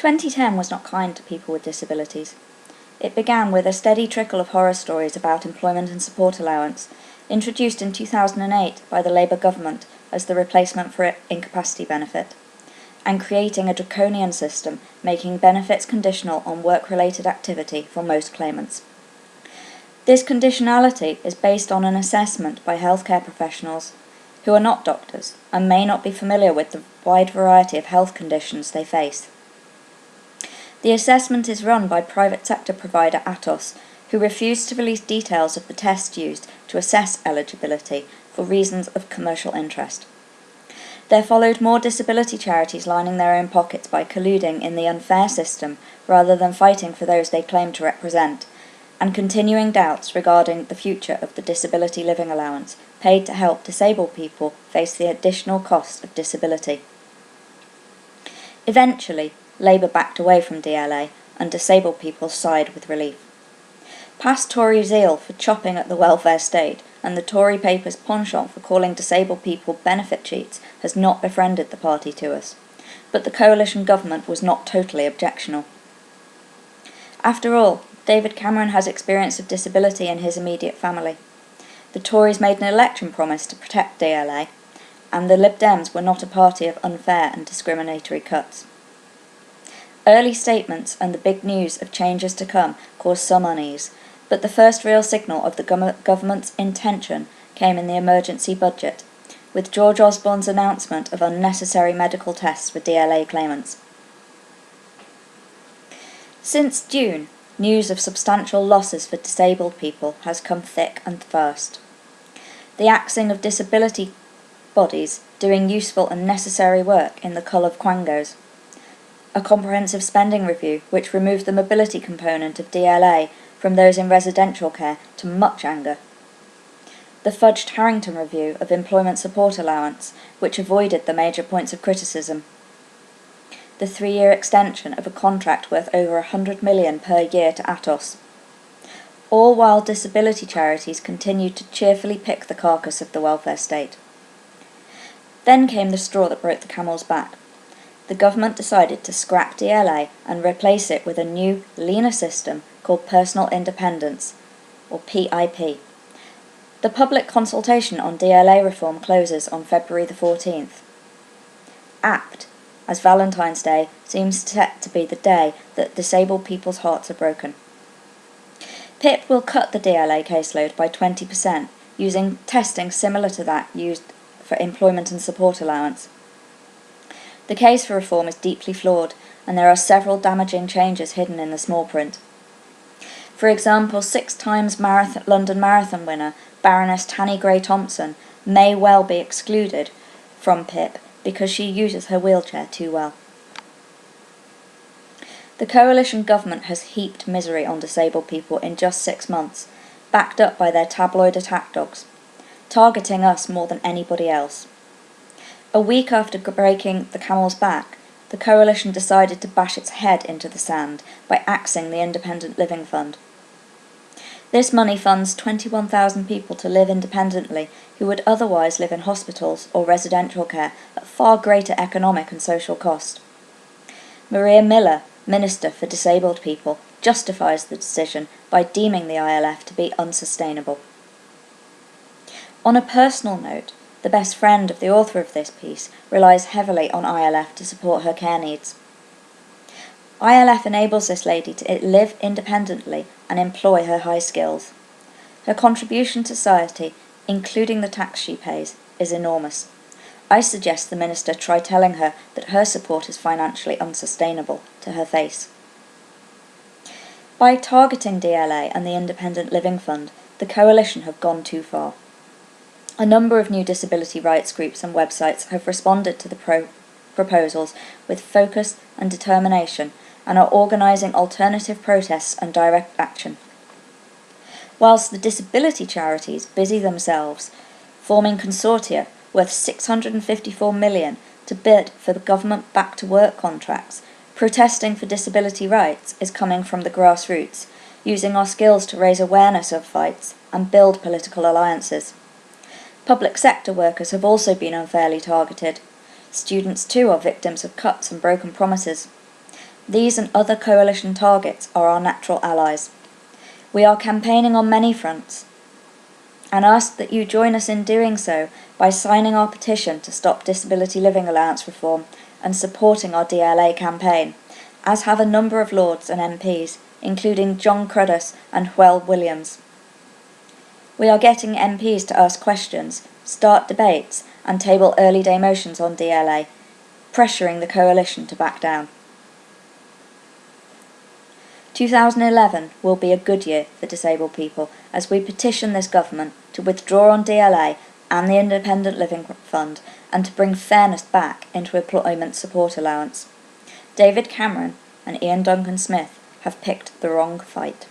2010 was not kind to people with disabilities. It began with a steady trickle of horror stories about employment and support allowance, introduced in 2008 by the Labour government as the replacement for incapacity benefit, and creating a draconian system making benefits conditional on work-related activity for most claimants. This conditionality is based on an assessment by healthcare professionals who are not doctors and may not be familiar with the wide variety of health conditions they face. The assessment is run by private sector provider Atos, who refused to release details of the test used to assess eligibility for reasons of commercial interest. There followed more disability charities lining their own pockets by colluding in the unfair system rather than fighting for those they claim to represent, and continuing doubts regarding the future of the disability living allowance paid to help disabled people face the additional cost of disability. Eventually, Labour backed away from DLA and disabled people sighed with relief. Past Tory zeal for chopping at the welfare state and the Tory paper's penchant for calling disabled people benefit cheats has not befriended the party to us, but the coalition government was not totally objectional. After all, David Cameron has experience of disability in his immediate family. The Tories made an election promise to protect DLA, and the Lib Dems were not a party of unfair and discriminatory cuts. Early statements and the big news of changes to come caused some unease, but the first real signal of the government's intention came in the emergency budget, with George Osborne's announcement of unnecessary medical tests for DLA claimants. Since June, news of substantial losses for disabled people has come thick and fast. The axing of disability bodies doing useful and necessary work in the cull of quangos. A comprehensive spending review which removed the mobility component of DLA from those in residential care to much anger. The fudged Harrington review of employment support allowance which avoided the major points of criticism. The 3-year extension of a contract worth over $100 million per year to Atos. All while disability charities continued to cheerfully pick the carcass of the welfare state. Then came the straw that broke the camel's back. The government decided to scrap DLA and replace it with a new, leaner system called Personal Independence, or PIP. The public consultation on DLA reform closes on February the 14th. Apt, as Valentine's Day seems set to be the day that disabled people's hearts are broken. PIP will cut the DLA caseload by 20%, using testing similar to that used for employment and support allowance. The case for reform is deeply flawed, and there are several damaging changes hidden in the small print. For example, 6 times London Marathon winner Baroness Tanny Gray-Thompson may well be excluded from PIP because she uses her wheelchair too well. The coalition government has heaped misery on disabled people in just 6 months, backed up by their tabloid attack dogs, targeting us more than anybody else. A week after breaking the camel's back, the coalition decided to bash its head into the sand by axing the Independent Living Fund. This money funds 21,000 people to live independently who would otherwise live in hospitals or residential care at far greater economic and social cost. Maria Miller, Minister for Disabled People, justifies the decision by deeming the ILF to be unsustainable. On a personal note, the best friend of the author of this piece relies heavily on ILF to support her care needs. ILF enables this lady to live independently and employ her high skills. Her contribution to society, including the tax she pays, is enormous. I suggest the minister try telling her that her support is financially unsustainable to her face. By targeting DLA and the Independent Living Fund, the coalition have gone too far. A number of new disability rights groups and websites have responded to the proposals with focus and determination and are organising alternative protests and direct action. Whilst the disability charities busy themselves, forming consortia worth $654 million to bid for the government back-to-work contracts, protesting for disability rights is coming from the grassroots, using our skills to raise awareness of fights and build political alliances. Public sector workers have also been unfairly targeted. Students too are victims of cuts and broken promises. These and other coalition targets are our natural allies. We are campaigning on many fronts, and ask that you join us in doing so by signing our petition to stop disability living allowance reform and supporting our DLA campaign, as have a number of Lords and MPs, including John Cruddas and Hwel Williams. We are getting MPs to ask questions, start debates, and table early day motions on DLA, pressuring the coalition to back down. 2011 will be a good year for disabled people as we petition this government to withdraw on DLA and the Independent Living Fund and to bring fairness back into employment support allowance. David Cameron and Ian Duncan Smith have picked the wrong fight.